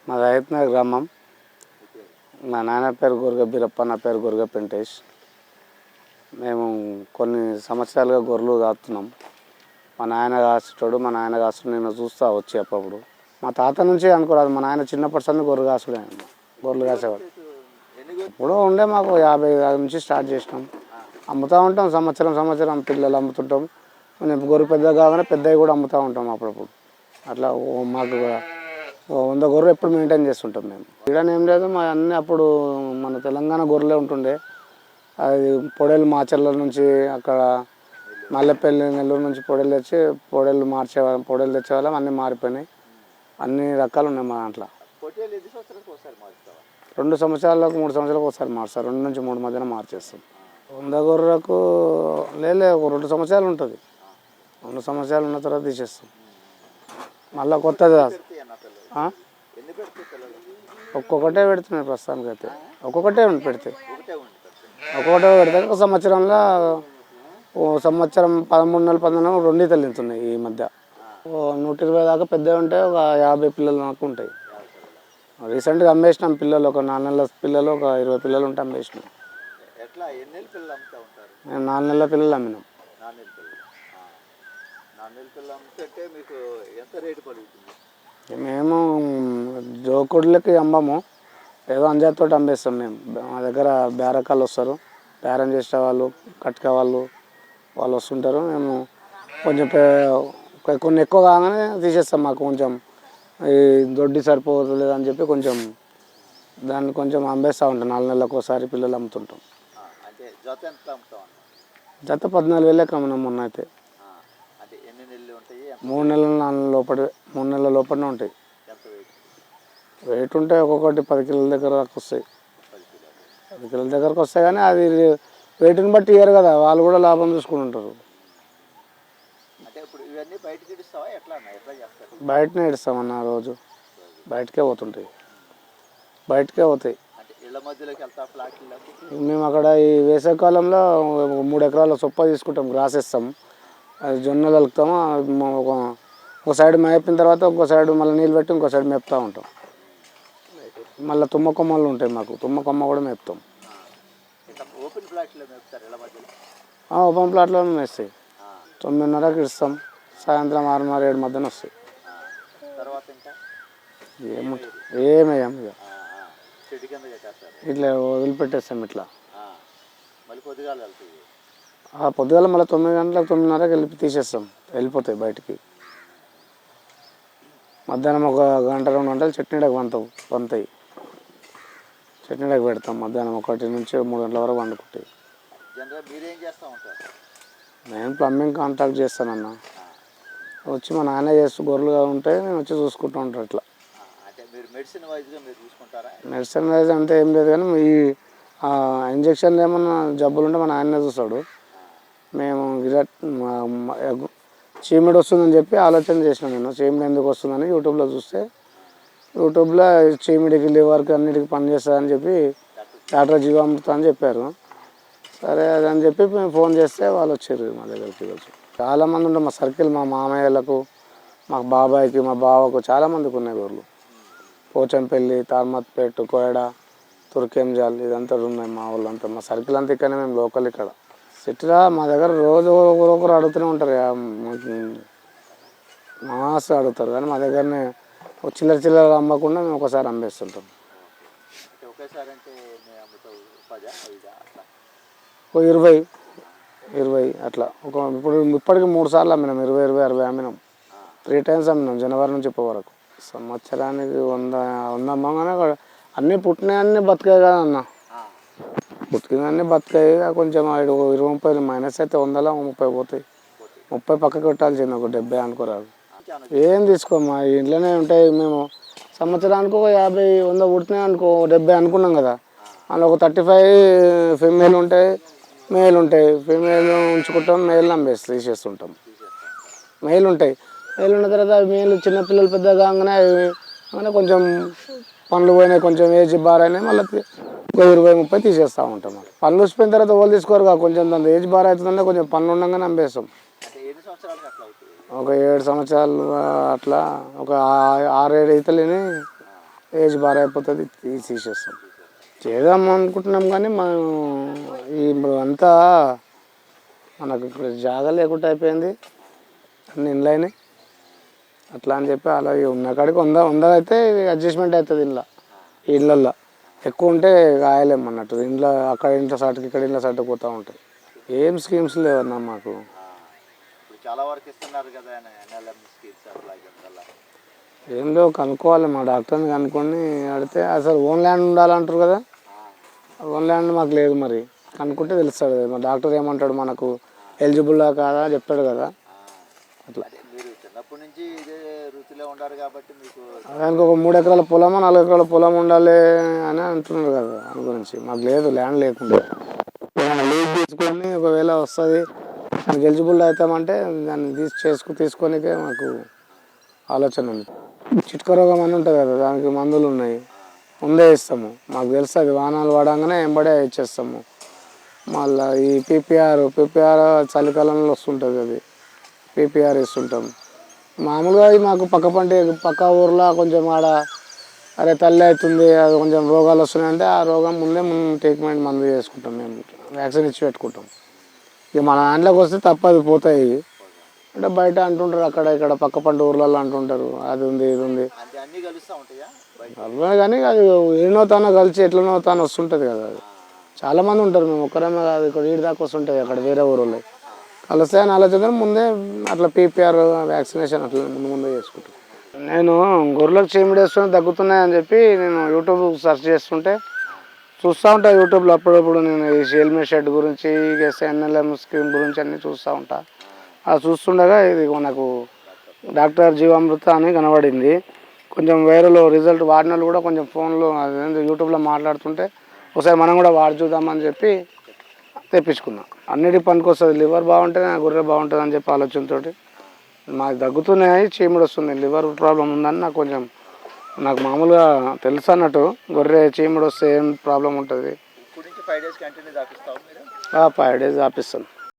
మాది అయత్నగర్ గ్రామం. మా నాన్న పేరు గురగ బీరప్ప, నా పేరు గురగ వెంకటేష్. మేము కొన్ని సంవత్సరాలుగా గొర్రెలు కాస్తున్నాం. మా నాయన కాసేటోడు, మా నాయన కాస్తుడు నేను చూస్తా వచ్చి అప్పుడప్పుడు. మా తాత నుంచి అనుకోరాదు, మా నాయన చిన్నప్పటి సంది గొర్రెలు కాసుడే, గొర్రెలు కాసేవాడు. ఇప్పుడు ఉండే మాకు 50 నుంచి స్టార్ట్ చేసినాం. అమ్ముతూ ఉంటాం, సంవత్సరం పిల్లలు అమ్ముతుంటాం. కొంచెం గొర్రె పెద్దగా కాగానే పెద్దవి కూడా అమ్ముతూ ఉంటాం అప్పుడప్పుడు. అట్లా మాకు 100 గొర్రెలు ఎప్పుడు మెయింటైన్ చేస్తుంటాం మేము. ఇడని ఏం లేదు, మా అన్నీ అప్పుడు మన తెలంగాణ గొర్రెలే ఉంటుండే. అది పొడేలు మాచర్ల నుంచి అక్కడ మల్లెపల్లి నెల్లూరు నుంచి పొడేలు తెచ్చి పొడేలు మార్చేవాళ్ళం, పొడేలు తెచ్చేవాళ్ళం. అన్నీ మారిపోయినాయి, అన్ని రకాలు ఉన్నాయి మా దాంట్లో. 2 సంవత్సరాలకు 3 సంవత్సరాలకు ఒకసారి మారుస్తారు, 2 నుంచి 3 మధ్యన మార్చేస్తాం. 100 గొర్రెలకు లేదు ఒక 2 సంవత్సరాలు ఉంటుంది. 2 సంవత్సరాలు ఉన్న తర్వాత తీసేస్తాం. మళ్ళీ కొత్తది ఒక్కొక్కటే పెడుతున్నాయి ప్రస్తుతానికి అయితే. ఒక్కొక్కటే పెడితే ఒక సంవత్సరంలో సంవత్సరం 13 నెలలు 14 నెలలు 2 ఈతలు తింటున్నాయి. ఈ మధ్య 120 దాకా పెద్దవి ఉంటాయి, ఒక 50 పిల్లలు దాకా ఉంటాయి. రీసెంట్గా అమ్మేసినాం పిల్లలు, ఒక 4 నెలల పిల్లలు, ఒక 20 పిల్లలు ఉంటే అమ్మేసినాం. మేము 4 నెలల పిల్లలు అమ్మినాం. మేము జోకుడులకి అమ్మము, ఏదో అంజాతో అమ్మేస్తాం. మేము మా దగ్గర బేరకాలు వస్తారు, బేరం చేసే వాళ్ళు, కట్క వాళ్ళు వస్తుంటారు. మేము కొంచెం కొన్ని ఎక్కువ కాగానే తీసేస్తాం. మాకు కొంచెం ఈ దొడ్డి సరిపోలేదు అని చెప్పి కొంచెం దాన్ని కొంచెం అమ్మేస్తూ ఉంటాం. 4 నెలలకు ఒకసారి పిల్లలు అమ్ముతుంటాం. జత 14,000 అమ్మినాం మొన్న అయితే. 3 నెలలు 3 నెలల లోపలనే ఉంటాయి. వెయిట్ ఉంటే ఒక్కొక్కటి 10 కిలోల దగ్గర వస్తాయి. 10 కిలోల దగ్గరకు వస్తాయి, కానీ అది వెయిట్ని బట్టి ఇయ్యరు కదా, వాళ్ళు కూడా లాభం చూసుకుని ఉంటారు. బయటనే ఇస్తామన్న, రోజు బయటకే పోతుంటాయి, బయటకే పోతాయి. మేము అక్కడ ఈ వేసవికాలంలో 3 ఎకరాల సొప్ప తీసుకుంటాం, గ్రాస్ ఇస్తాం. అది జొన్నలు కలుపుతాము. ఒక సైడ్ మేపిన తర్వాత ఇంకో సైడ్ మళ్ళీ నీళ్ళు పెట్టి ఇంకో సైడ్ మేపుతూ ఉంటాం. మళ్ళీ తుమ్మ కొమ్మలు ఉంటాయి మాకు, తుమ్మ కొమ్మ కూడా మేపుతాం. ఓపెన్ ప్లాట్లో మేస్తాయి. 9:30కి ఇస్తాం, సాయంత్రం 6:30 7 మధ్యన వస్తాయి. ఏమేయం ఇక ఇట్లా వదిలిపెట్టేస్తాం. ఇట్లా పొద్దుగాల మళ్ళీ 9 గంటలకు 9:30కి తీసేస్తాం, వెళ్ళిపోతాయి బయటికి. మధ్యాహ్నం ఒక గంట 2 గంటలు చట్నీడకు వంతాయి. చట్నీడకు పెడతాం. మధ్యాహ్నం 1 నుంచి 3 గంటల వరకు వండుకుంటాయి. నేను ప్లంబింగ్ కాంట్రాక్ట్ చేస్తానన్న, వచ్చి మా నాన్న చేస్తూ గొర్రెలుగా ఉంటే నేను వచ్చి చూసుకుంటూ ఉంటాను. ఇట్లా మెడిసిన్ వైజ్ అంటే ఏం లేదు, కానీ ఈ ఇంజక్షన్లు ఏమన్నా జబ్బులు ఉంటే మా నాన్నే చూస్తాడు. మేము చీమిడి వస్తుందని చెప్పి ఆలోచన చేసినాను. నేను చీమిడి ఎందుకు వస్తుందని యూట్యూబ్లో చూస్తే, యూట్యూబ్లో చీమిడికి లివర్కి అన్నిటికి పని చేస్తుందని చెప్పి డాక్టర్ జీవామృత అని చెప్పారు. సరే అదని చెప్పి మేము ఫోన్ చేస్తే వాళ్ళు వచ్చారు మా దగ్గరికి. చాలామంది ఉంటారు మా సర్కిల్, మా మామయ్యలకు, మా బాబాయ్కి, మా బావకు చాలామందికి ఉన్నాయి గొర్రెలు. పోచంపల్లి, తార్మత్పేట, కోయడ, తుర్కెంజాల్ ఇదంతా ఉన్నాయి మా వాళ్ళంతా. మా సర్కిల్ అంతా ఇక్కడనే, మేము లోకల్ ఇక్కడ సిటీలో. మా దగ్గర రోజు ఒకరు అడుగుతూనే ఉంటారు, మాస్ అడుగుతారు. కానీ మా దగ్గరనే చిల్లర అమ్మకుండా మేము ఒకసారి అమ్మేస్తుంటాం. ఒక 20 అట్లా. ఇప్పటికి 3 సార్లు అమ్మినాం, 20, 60 అమ్మినాం. 3 టైమ్స్ అమ్మినాం జనవరి నుంచి ఇప్పటి వరకు. సంవత్సరానికి 100 అమ్మగానే అన్నీ పుట్టినాయి, అన్నీ బతికాయి కదా అన్న. పుట్టినన్నీ బతికాయి, కొంచెం 20-30 మైనస్ అయితే 100లో 30 పోతాయి. 30 పక్కకి పెట్టాల్సింది, ఒక 70 అనుకోరాదు. ఏం తీసుకోమా, ఇంట్లోనే ఉంటాయి. మేము సంవత్సరానికి ఒక 50-100 పుట్టినాయి అనుకో, 70 అనుకున్నాం కదా. అందులో ఒక 35 ఫీమేల్ ఉంటాయి, మేల్ ఉంటాయి. ఫీమేల్ ఉంచుకుంటాం, మేల్ తీసేస్తుంటాం. మేల్ ఉంటాయి, మేల్ ఉన్న తర్వాత మేల్ చిన్నపిల్లలు పెద్దగా కాగానే కొంచెం పండ్లు పోయినాయి, కొంచెం ఏజ్ బారైనాయి, మళ్ళీ 20-30 తీసేస్తూ ఉంటాం. పనులు వచ్చిపోయిన తర్వాత వాళ్ళు తీసుకోరు కదా, కొంచెం దాని ఏజ్ బార్ అవుతుందంటే కొంచెం పనులు ఉండగానే అమ్మేస్తాం. ఒక 7 సంవత్సరాలు అట్లా, ఒక 6-7 ఈతలని ఏజ్ బాగా అయిపోతుంది తీసేస్తాం. చేద్దాం అనుకుంటున్నాం కానీ మనం ఇప్పుడు అంతా మనకు ఇక్కడ జాగా లేకుండా అయిపోయింది, అన్ని ఇండ్లు అయినాయి. అట్లా అని చెప్పి అలా ఉన్న కాడికి వంద అయితే అడ్జస్ట్మెంట్ అవుతుంది ఇంట్లో. ఇళ్ళల్లో ఎక్కువ ఉంటే కాయలేము అన్నట్టు, ఇంట్లో అక్కడ ఇంట్లో సాటుకు ఇక్కడ ఇంట్లో సాటుకు పోతూ ఉంటాయి. ఏం స్కీమ్స్ లేవన్నా మాకు. చాలా వరకు ఇస్తున్నారు కదా ఏం లేవు, కనుక్కోవాలి మా డాక్టర్ని కనుక్కొని అడిగితే. అసలు ఓన్ ల్యాండ్ ఉండాలంటారు కదా, ఓన్ ల్యాండ్ మాకు లేదు. మరి కనుక్కుంటే తెలుస్తుంది కదా, మా డాక్టర్ ఏమంటాడు, మనకు ఎలిజిబుల్లా కాదా చెప్తాడు కదా. అట్లా మీరు చిన్నప్పటి నుంచి ఇదే వృత్తిలో ఉండారు కాబట్టి మీకు దానికి ఒక 3 ఎకరాల పొలమో 4 ఎకరాల పొలం ఉండాలి అని అంటున్నారు కదా. దాని గురించి మాకు లేదు, ల్యాండ్ లేకుండా లీజ్ తీసుకొని ఒకవేళ వస్తుంది దానికి ఎలిజిబుల్ అవుతామంటే దాన్ని తీసుకొనికే మాకు ఆలోచన ఉంది. చిట్క రోగం అని ఉంటుంది కదా, దానికి మందులు ఉన్నాయి, ముందే ఇస్తాము. మాకు తెలుస్తుంది, వాహనాలు పడంగానే వెంబడే ఇచ్చేస్తాము. మళ్ళీ ఈ పీపీఆర్ చలికాలంలో వస్తుంటుంది, అది పీపీఆర్ ఇస్తుంటాం. మామూలుగా మాకు పక్క ఊర్లో కొంచెం ఆడ అరే తల్లి అవుతుంది, అది కొంచెం రోగాలు వస్తున్నాయంటే ఆ రోగం ముందు ట్రీట్మెంట్ మందు చేసుకుంటాం, మేము వ్యాక్సిన్ ఇచ్చి పెట్టుకుంటాం. ఇక మన దాంట్లోకి వస్తే తప్పది, పోతాయి అంటే బయట అంటుంటారు, అక్కడ ఇక్కడ పక్క పంట ఊర్లలో అంటుంటారు, అది ఉంది ఇది ఉంది అర్థమే. కానీ అది ఎన్నో తానో కలిసి ఎట్లనో తాను వస్తుంటుంది కదా. అది చాలామంది ఉంటారు, మేము ఒక్కరేమే కాదు, ఇక్కడ ఈడి దాకా వస్తుంటుంది అక్కడ వేరే ఊళ్ళో కలిస్తే అని ఆలోచన ముందే అట్లా పీపీఆర్ వ్యాక్సినేషన్ అట్లా ముందే చేసుకుంటాం. నేను గొర్రెలకు చీమిడి వేసుకొని తగ్గుతున్నాయని చెప్పి నేను యూట్యూబ్ సెర్చ్ చేస్తుంటే చూస్తూ ఉంటాను. యూట్యూబ్లో అప్పుడప్పుడు నేను ఈ హెల్మెట్ షెడ్ గురించి, ఎన్ఎల్ఎం స్కీమ్ గురించి అన్నీ చూస్తూ ఉంటాను. అది చూస్తుండగా ఇది మనకు డాక్టర్ జీవామృత అని కనబడింది. కొంచెం వైరల్ రిజల్ట్ వాడిన వాళ్ళు కూడా కొంచెం ఫోన్లో యూట్యూబ్లో మాట్లాడుతుంటే ఒకసారి మనం కూడా వాడి చూద్దామని చెప్పి తెప్పించుకున్నాం. అన్నిటి పనికి వస్తుంది, లివర్ బాగుంటుంది నా గొర్రె బాగుంటుంది అని చెప్పి ఆలోచనతోటి. మాకు తగ్గుతున్నాయి, చీముడు వస్తుంది, లివర్ ప్రాబ్లం ఉందని నాకు మామూలుగా తెలుసు అన్నట్టు. గొర్రె చీముడు వస్తే ఏం ప్రాబ్లం ఉంటుంది, 5 days ఆపిస్తాను.